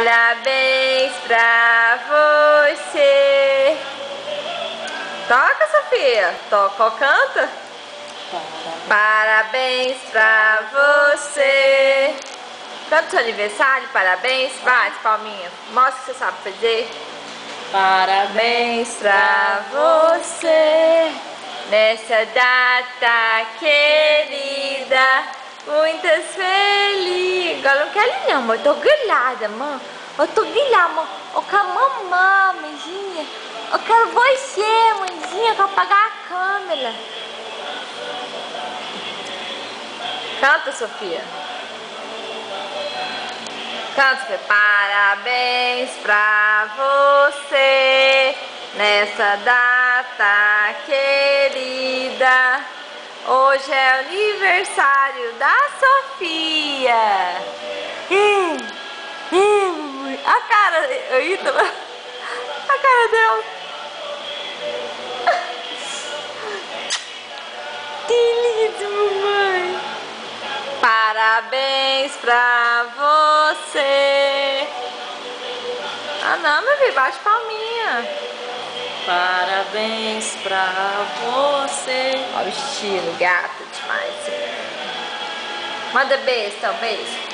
Parabéns pra você. Toca, Sofia. Toca ou canta? Parabéns pra você. Canta seu aniversário, parabéns. Bate palminha. Mostra o que você sabe fazer. Parabéns pra você. Nessa data querida, muitas felizes. Agora não quero não, amor. Eu tô grilhada, mãe. Eu tô grilhada, amor. Eu quero mamar, mãezinha. Eu quero você, mãezinha. Eu quero apagar a câmera. Canta, Sofia. Canta, Sofia. Parabéns pra você. Nessa data querida, hoje é aniversário da Sofia. A cara, Ítala, a cara dela. Que lindo, mamãe. Parabéns pra você. Ah não, meu filho, bate palminha. Parabéns pra você. Olha o estilo, gata demais. Manda beijo, então, beijo.